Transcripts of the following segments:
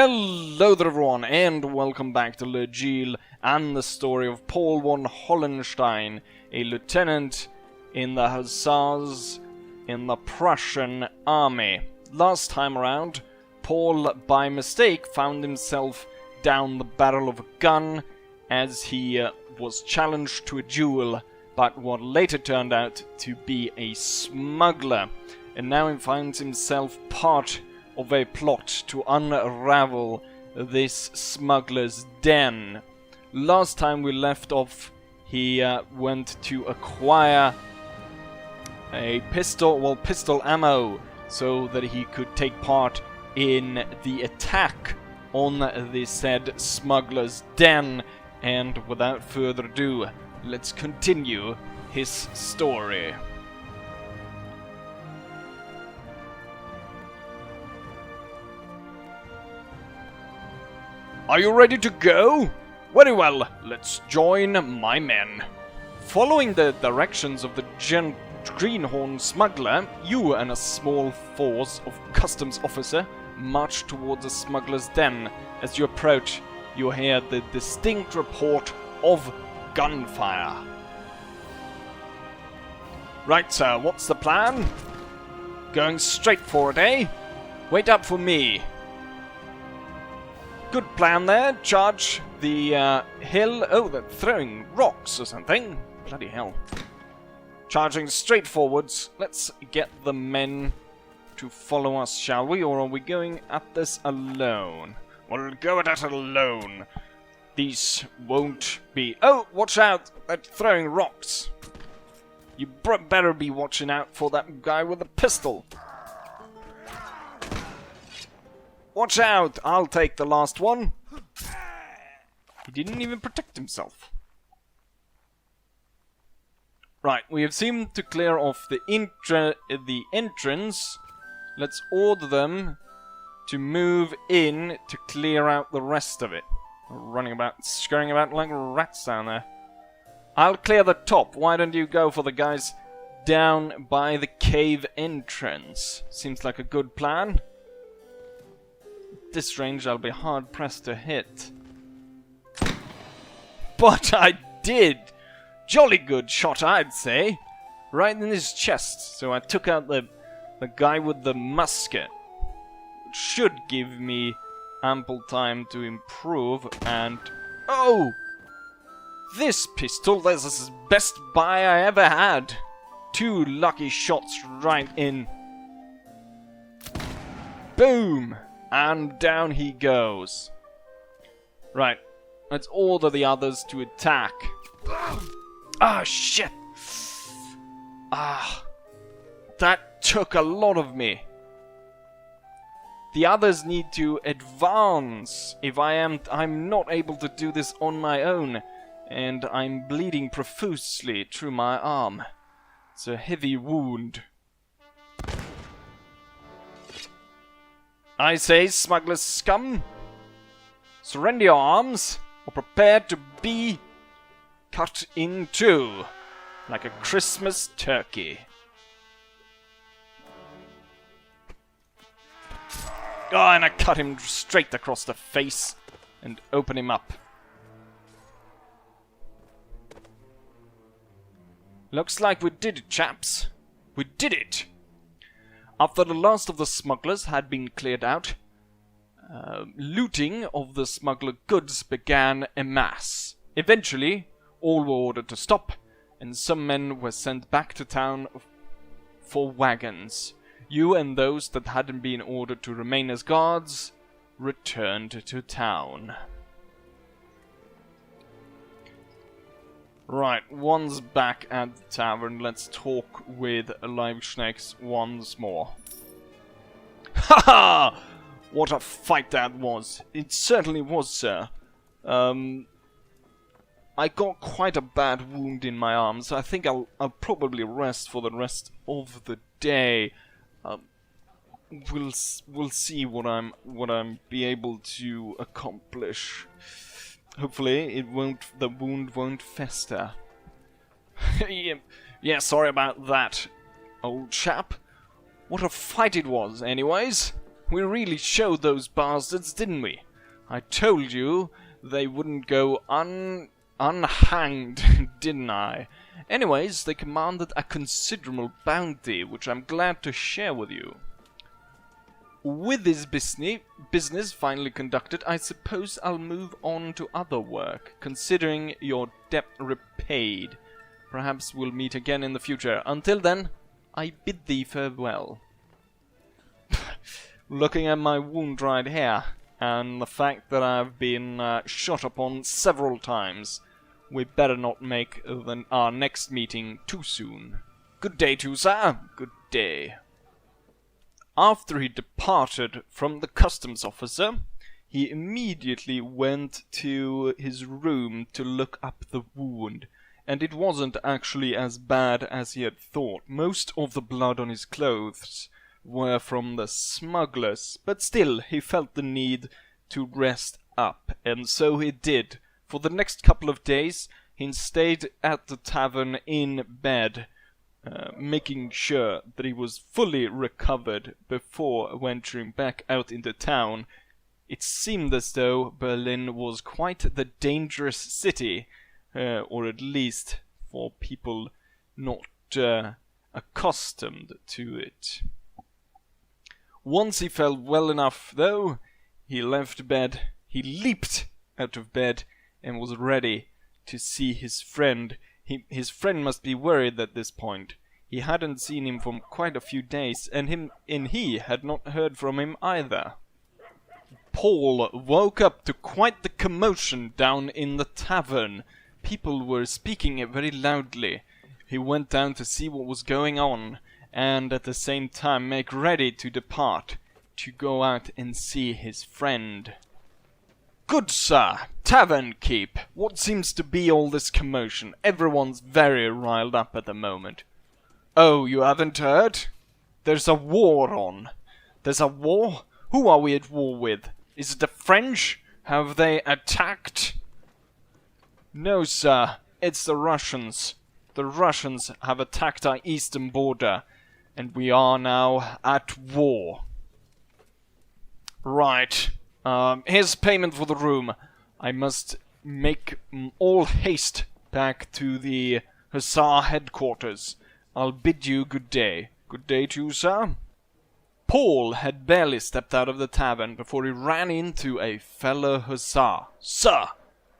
Hello there everyone, and welcome back to Legil and the story of Paul von Hollenstein, a lieutenant in the Hussars in the Prussian army. Last time around, Paul by mistake found himself down the barrel of a gun as he was challenged to a duel, but what later turned out to be a smuggler, and now he finds himself part of a plot to unravel this smuggler's den. Last time we left off, he went to acquire a pistol ammo, so that he could take part in the attack on the said smuggler's den. And without further ado, let's continue his story. Are you ready to go? Very well, let's join my men. Following the directions of the greenhorn smuggler, you and a small force of customs officer march towards the smuggler's den. As you approach, you hear the distinct report of gunfire. Right, sir, what's the plan? Going straight for it, eh? Wait up for me. Good plan there. Charge the hill. Oh, they're throwing rocks or something. Bloody hell. Charging straight forwards. Let's get the men to follow us, shall we? Or are we going at this alone? We'll go at it alone. These won't be... Oh, watch out! They're throwing rocks. You better be watching out for that guy with a pistol. Watch out! I'll take the last one. He didn't even protect himself. Right, we have seemed to clear off the entrance. Let's order them to move in to clear out the rest of it. Running about, scurrying about like rats down there. I'll clear the top. Why don't you go for the guys down by the cave entrance? Seems like a good plan. At this range, I'll be hard-pressed to hit. But I did! Jolly good shot, I'd say. Right in his chest. So I took out the guy with the musket. Which should give me ample time to improve, and... Oh! This pistol, this is the best buy I ever had. 2 lucky shots right in. Boom! And down he goes. Right. Let's order the others to attack. Ah, shit! Ah. That took a lot of me. The others need to advance. If I'm not able to do this on my own. And I'm bleeding profusely through my arm. It's a heavy wound. I say, smuggler scum, surrender your arms, or prepare to be cut in two, like a Christmas turkey. Oh, and I cut him straight across the face and open him up. Looks like we did it, chaps. We did it! After the last of the smugglers had been cleared out, looting of the smuggler goods began en masse. Eventually, all were ordered to stop, and some men were sent back to town for wagons. You and those that hadn't been ordered to remain as guards returned to town. Right, one's back at the tavern. Let's talk with Liveschnecks once more. Haha! What a fight that was. It certainly was, sir. I got quite a bad wound in my arm, so I think I'll probably rest for the rest of the day. We'll see what I'm be able to accomplish. Hopefully, the wound won't fester. Yeah, sorry about that, old chap. What a fight it was, anyways. We really showed those bastards, didn't we? I told you they wouldn't go unhanged, didn't I? Anyways, they commanded a considerable bounty, which I'm glad to share with you. With this business finally conducted, I suppose I'll move on to other work, considering your debt repaid. Perhaps we'll meet again in the future. Until then, I bid thee farewell. Looking at my wound right here, and the fact that I've been shot upon several times, we better not make our next meeting too soon. Good day to you, sir. Good day. After he departed from the customs officer, he immediately went to his room to look up the wound, and it wasn't actually as bad as he had thought. Most of the blood on his clothes were from the smugglers, but still he felt the need to rest up, and so he did. For the next couple of days he stayed at the tavern in bed, making sure that he was fully recovered before venturing back out into town. It seemed as though Berlin was quite the dangerous city, or at least for people not accustomed to it. Once he felt well enough, though, he left bed, he leaped out of bed, and was ready to see his friend. His friend must be worried at this point. He hadn't seen him for quite a few days, and he had not heard from him either. Paul woke up to quite the commotion down in the tavern. People were speaking very loudly. He went down to see what was going on, and at the same time make ready to depart, to go out and see his friend. Good sir, tavern keep, what seems to be all this commotion? Everyone's very riled up at the moment. Oh, you haven't heard? There's a war on. There's a war? Who are we at war with? Is it the French? Have they attacked? No, sir, it's the Russians. The Russians have attacked our eastern border, and we are now at war. Right. Here's payment for the room. I must make all haste back to the Hussar headquarters. I'll bid you good day. Good day to you, sir. Paul had barely stepped out of the tavern before he ran into a fellow Hussar. Sir,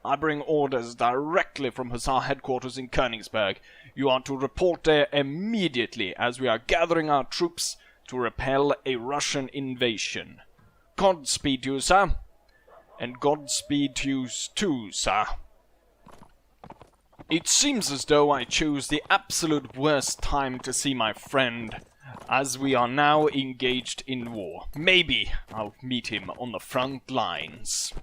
I bring orders directly from Hussar headquarters in Königsberg. You are to report there immediately, as we are gathering our troops to repel a Russian invasion. Godspeed to you, sir. And Godspeed to you too, sir. It seems as though I chose the absolute worst time to see my friend, as we are now engaged in war. Maybe I'll meet him on the front lines.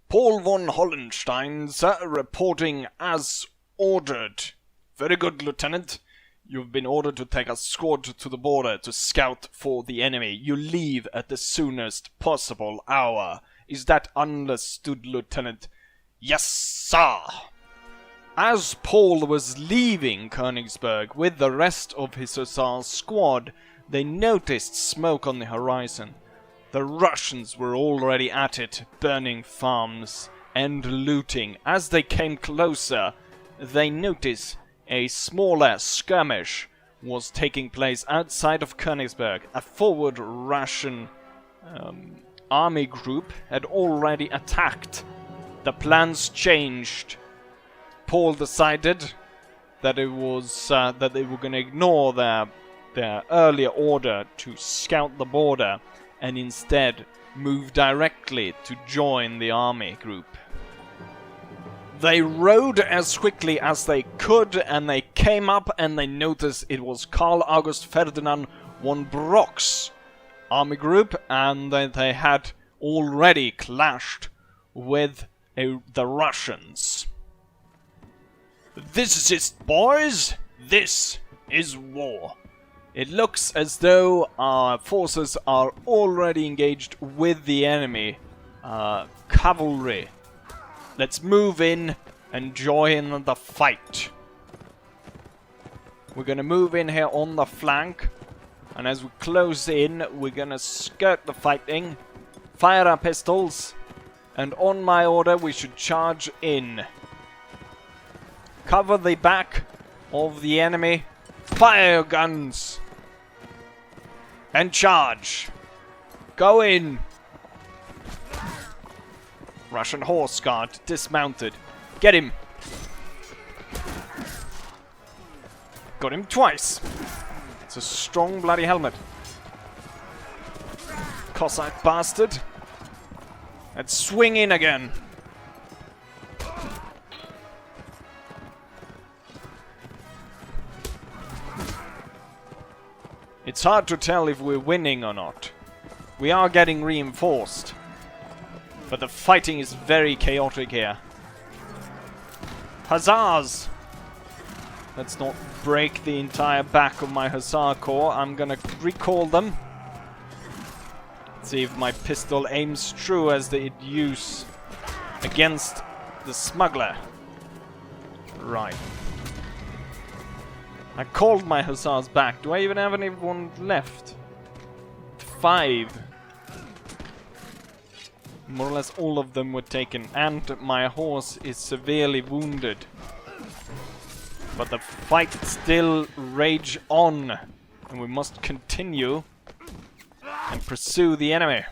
Paul von Hollenstein, sir, reporting as ordered. Very good, Lieutenant. You've been ordered to take a squad to the border to scout for the enemy. You leave at the soonest possible hour. Is that understood, Lieutenant? Yes, sir. As Paul was leaving Königsberg with the rest of his Hussar squad, they noticed smoke on the horizon. The Russians were already at it, burning farms and looting. As they came closer, they noticed a smaller skirmish was taking place outside of Königsberg. A forward Russian army group had already attacked. The plans changed. Paul decided that it was that they were going to ignore their earlier order to scout the border and instead move directly to join the army group. They rode as quickly as they could, and they came up and they noticed it was Karl August Ferdinand von Brock's army group, and that they had already clashed with the Russians. This is it, boys. This is war. It looks as though our forces are already engaged with the enemy cavalry. Let's move in and join the fight. We're gonna move in here on the flank And as we close in, we're gonna skirt the fighting, fire our pistols, and on my order we should charge in. Cover the back of the enemy, fire your guns, and charge. Go in. Russian horse guard dismounted. Get him. Got him twice. It's a strong bloody helmet. Cossack bastard. Let's swing in again. It's hard to tell if we're winning or not. We are getting reinforced. But the fighting is very chaotic here. Hussars! Let's not break the entire back of my Hussar Corps. I'm gonna recall them. See if my pistol aims true as it use against the smuggler. Right. I called my Hussars back. Do I even have anyone left? 5. More or less all of them were taken, and my horse is severely wounded. But the fight still rage on, and we must continue and pursue the enemy.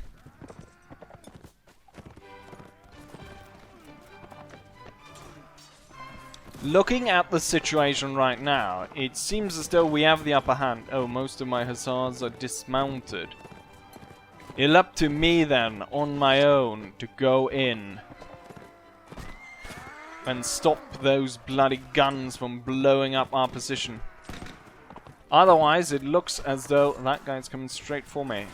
Looking at the situation right now, it seems as though we have the upper hand. Oh, most of my Hussars are dismounted. It's up to me then, on my own, to go in and stop those bloody guns from blowing up our position. Otherwise, it looks as though that guy's coming straight for me.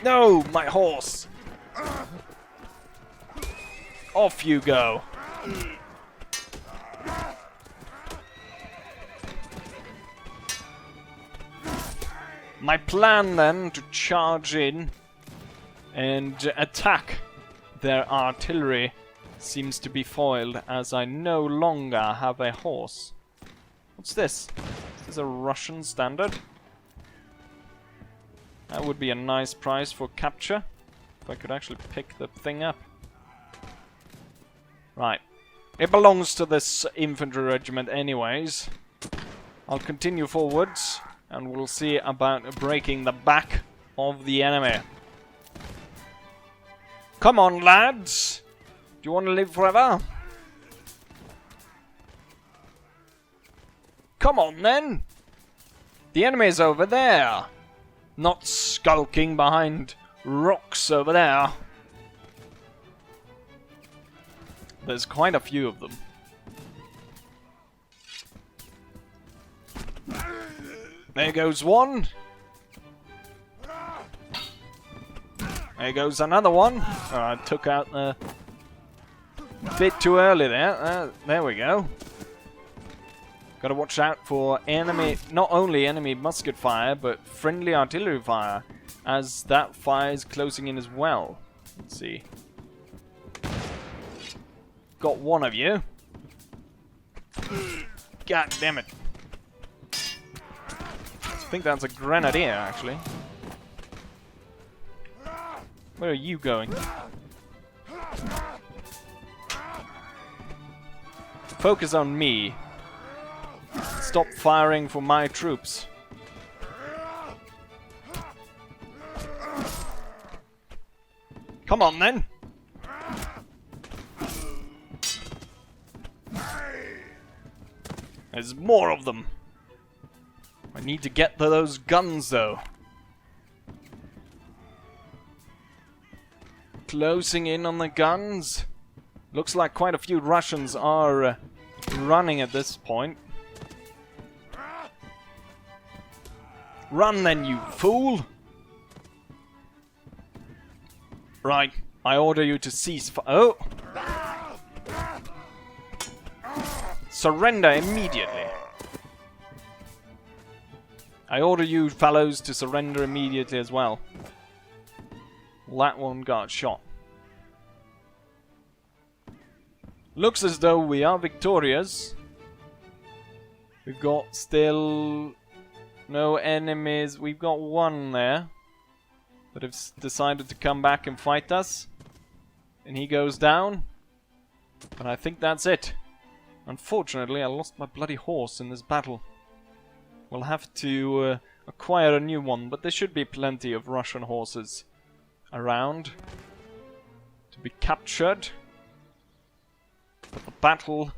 No, my horse! Off you go! My plan then, to charge in and attack their artillery, seems to be foiled as I no longer have a horse. What's this? Is this a Russian standard? That would be a nice prize for capture, if I could actually pick the thing up. Right. It belongs to this infantry regiment anyways. I'll continue forwards, and we'll see about breaking the back of the enemy. Come on, lads! Do you want to live forever? Come on, then! The enemy's over there! Not skulking behind rocks over there. There's quite a few of them. There goes one. There goes another one. Oh, I took out the bit too early there. There we go. Gotta watch out for enemy, not only enemy musket fire, but friendly artillery fire, as that fire is closing in as well. Let's see. Got one of you. God damn it. I think that's a grenadier, actually. Where are you going? Focus on me. Stop firing for my troops. Come on, then. There's more of them. I need to get to those guns, though. Closing in on the guns. Looks like quite a few Russians are running at this point. Run then, you fool! Right, I order you to cease fire. Oh! Surrender immediately. I order you fellows to surrender immediately as well. That one got shot. Looks as though we are victorious. We've got still No enemies. We've got one there that have decided to come back and fight us. And he goes down. But I think that's it. Unfortunately, I lost my bloody horse in this battle. We'll have to acquire a new one, but there should be plenty of Russian horses around to be captured. But the battle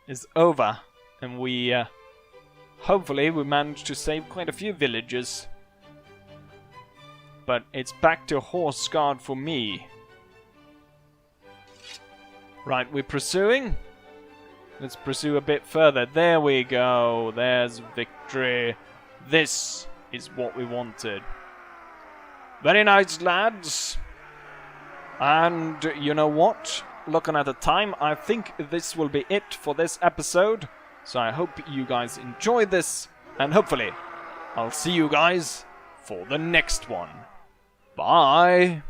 is over, and we hopefully we managed to save quite a few villages. But it's back to horse guard for me. Right, we're pursuing. Let's pursue a bit further. There we go. There's victory. This is what we wanted. Very nice, lads. And you know what? Looking at the time, I think this will be it for this episode. So I hope you guys enjoyed this. And hopefully, I'll see you guys for the next one. Bye.